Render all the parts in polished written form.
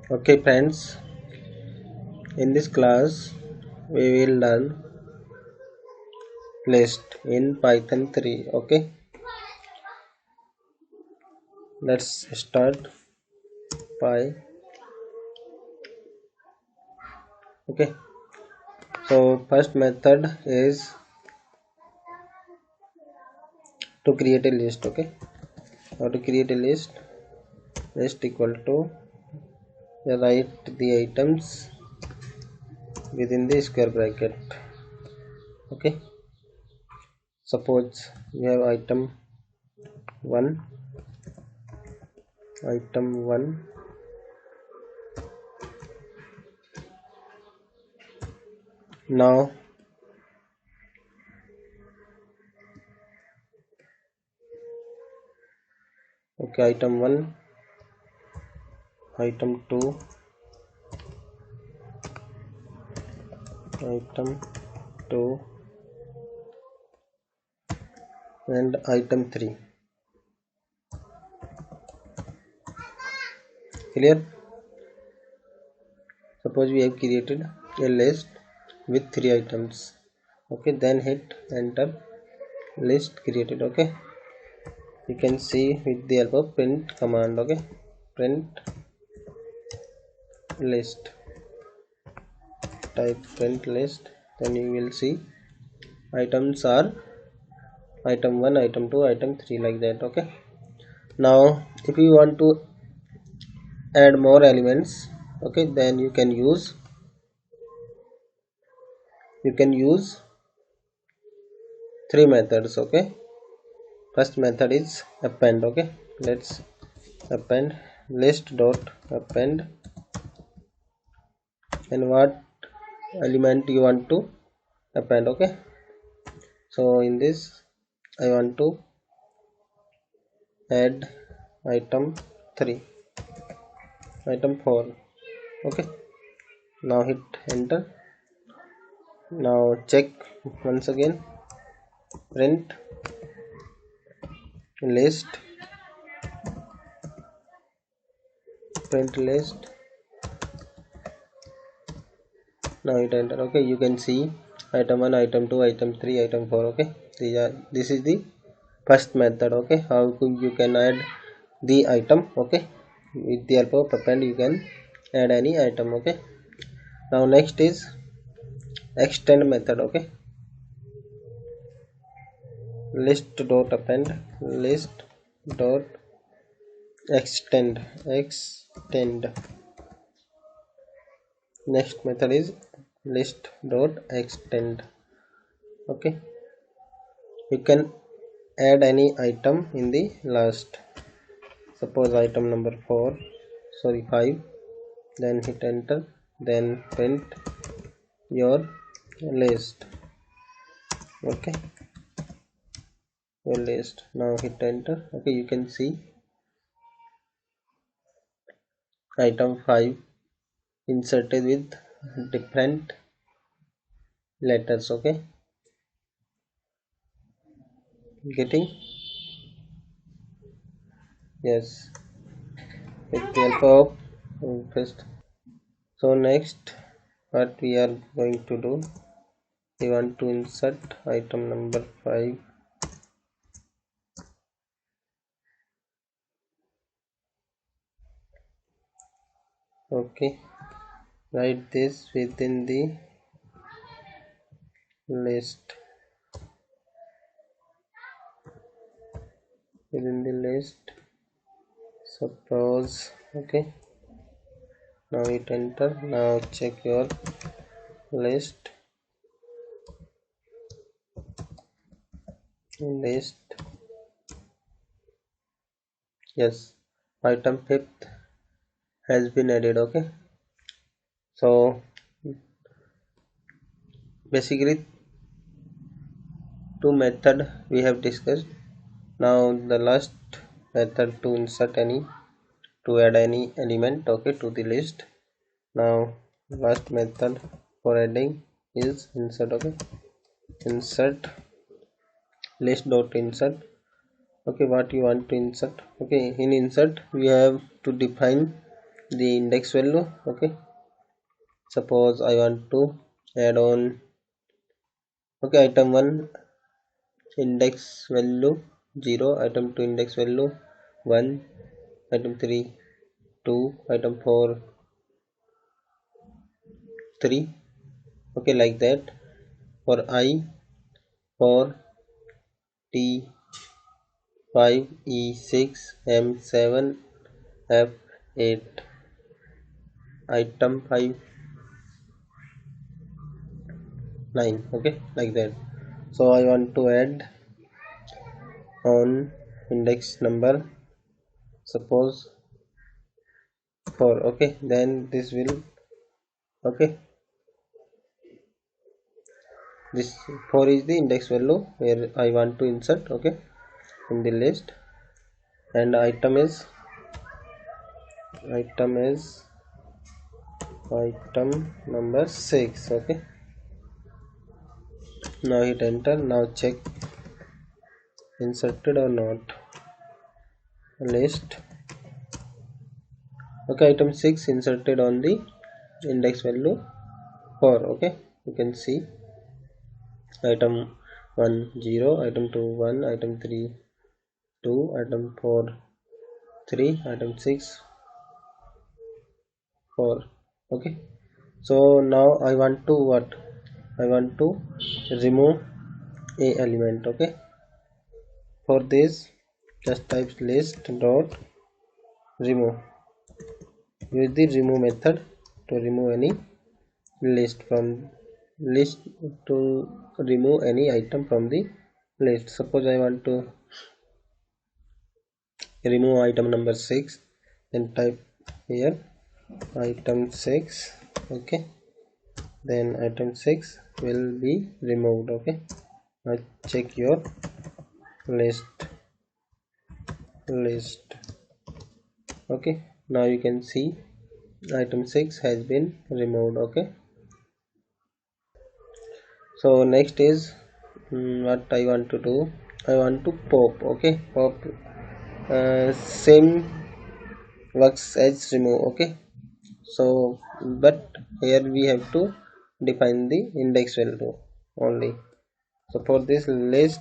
Okay friends, in this class we will learn list in Python 3. Okay, let's start by. Okay, so first method is to create a list. Okay, how to create a list equal to write the items within the square bracket. Okay, suppose you have one item 1. Now okay, item 1, item 2, item 2 and item 3. Clear? Suppose we have created a list with 3 items. Okay, then hit enter. List created. Okay, you can see with the help of print command. Okay, print list, type print list, then you will see items are item 1, item 2, item 3, like that. Okay, now if you want to add more elements, okay, then you can use 3 methods. Okay, first method is append. Okay, let's append list dot append, and what element you want to append. Okay, so in this I want to add item 3, item 4. Okay, now hit enter. Now check once again, print list, print list. Now hit enter. Okay, you can see item 1, item 2, item 3, item 4. Okay, this is the first method. Okay, how you can add the item. Okay, with the help of append you can add any item. Okay, now next is extend method. Okay, list dot append, list dot extend. Next method is list dot extend. Okay, you can add any item in the last. Suppose item number 5, then hit enter, then print your list. Okay, your list. Now hit enter. Okay, you can see item 5 inserted with different letters. Okay, getting? Yes, with the help of first. So next what we are going to do, we want to insert item number 5. Okay, write this within the list, suppose. Okay, now hit enter. Now check your list, yes, item 5th has been added. Okay, so basically 2 method we have discussed. Now the last method to add any element, okay, to the list. Now last method for adding is insert. Okay, insert list dot insert. Okay, what you want to insert. Okay, in insert we have to define the index value. Okay, suppose I want to add on, okay, item 1 index value 0, item 2 index value 1, item 3 2, item 4 3. Okay, like that for I, for T 5, E 6, M 7, F 8, item 5 9. Okay, like that. So I want to add on index number, suppose 4. Okay, then this will, okay, this 4 is the index value where I want to insert, okay, in the list. And item is item number 6. Okay, now hit enter. Now check inserted or not list. Okay, item 6 inserted on the index value 4. Okay, you can see item 1 0, item 2 1, item 3 2, item 4 3, item 6 4. Okay, so now I want to what, I want to remove a element. Okay, for this just type list dot remove. Use the remove method to remove any list to remove any item from the list. Suppose I want to remove item number 6, then type here item 6. Okay, then item 6 will be removed. Okay, now check your list. Okay, now you can see item 6 has been removed. Okay, so next is what I want to do, I want to pop. Okay, pop same works as remove. Okay, so but here we have to define the index value only. So for this list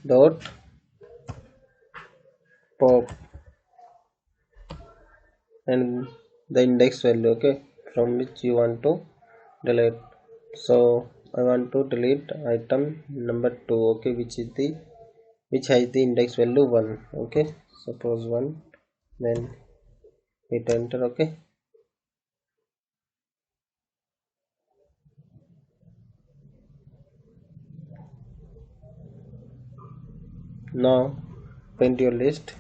dot pop and the index value, okay, from which you want to delete. So I want to delete item number 2. Okay, which has the index value 1. Okay, suppose 1, then hit enter. Okay, now print your list.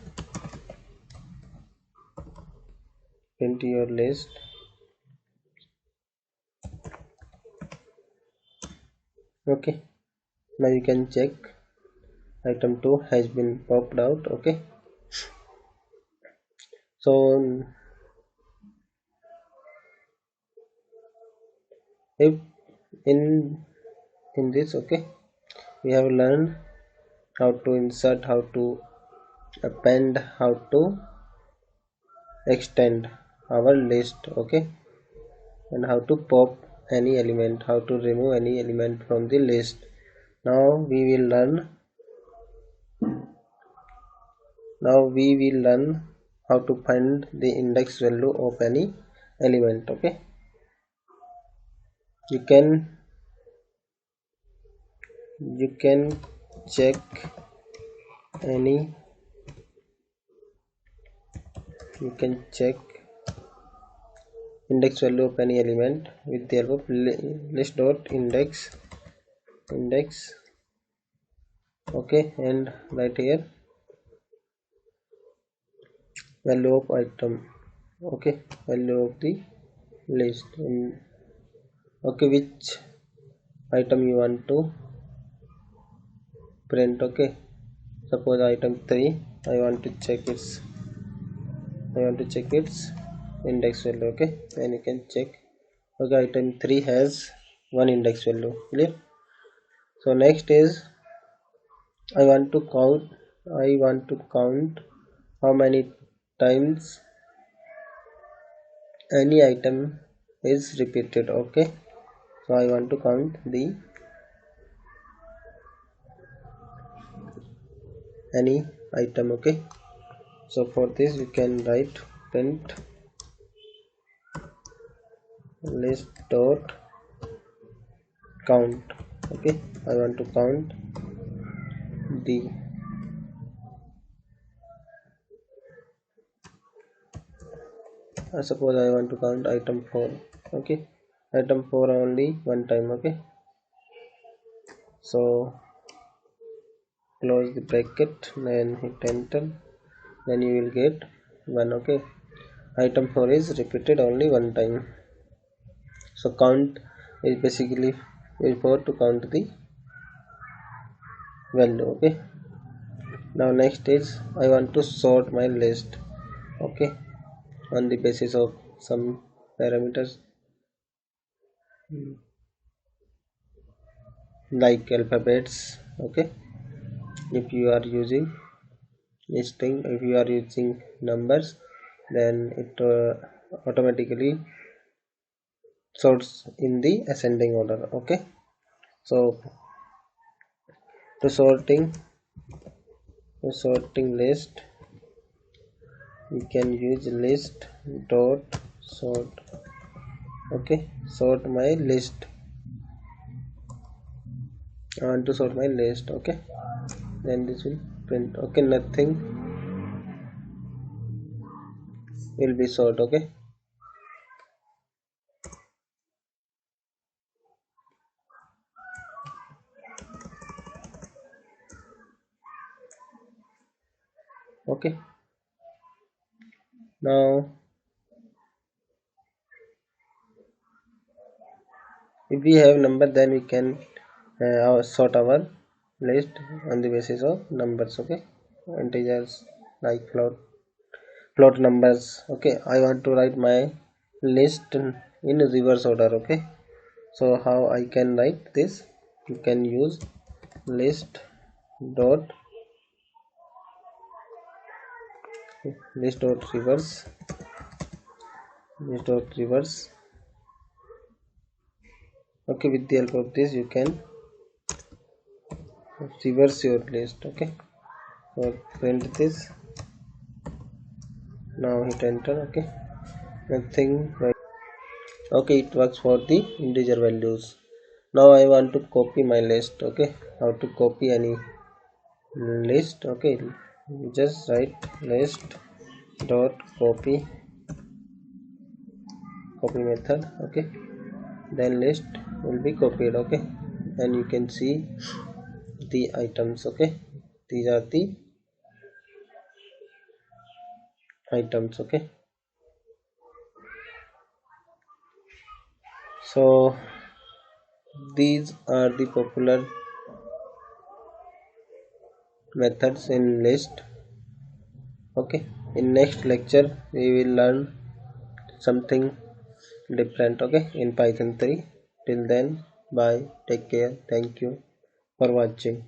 Okay, now you can check item 2 has been popped out. Okay, so if in this, okay, we have learned how to insert, how to append, how to extend our list. Okay, and how to pop any element, how to remove any element from the list. Now we will learn how to find the index value of any element. Okay, you can check any, you can check index value of any element with the help of list dot index. Okay, and right here value of item. Okay, value of the list. Okay, which item you want to print. Okay, suppose item 3 I want to check its index value. Okay, and you can check. Okay, item 3 has 1 index value. Clear? So next is I want to count how many times any item is repeated. Okay, so I want to count the any item. Okay, so for this you can write print list dot count. Okay, I want to count the suppose I want to count item 4. Okay, item 4 only one time. Okay, so close the bracket, then hit enter, then you will get 1. Okay, item 4 is repeated only one time. So count is basically is for to count the value. Okay, now next is I want to sort my list. Okay, on the basis of some parameters like alphabets. Okay, if you are using string, if you are using numbers, then it automatically sorts in the ascending order. Okay, so to sorting list, we can use list dot sort. Okay, sort my list. I want to sort my list. Okay, then this will print. Okay, nothing will be sort. Okay, okay, now if we have number, then we can sort our list on the basis of numbers. Okay, integers like float numbers. Okay, I want to write my list in reverse order. Okay, so how I can write this? You can use list dot list dot reverse list dot reverse. Okay, with the help of this you can reverse your list. Okay, so print this, now hit enter. Okay, nothing. Okay, it works for the integer values. Now I want to copy my list. Okay, how to copy any list? Okay, you just write list dot copy method. Okay, then list will be copied. Okay, and you can see the items. Okay, these are the items. Okay, so these are the popular methods in list. Okay, in next lecture we will learn something different. Okay, in Python 3. Till then, bye, take care, thank you for watching.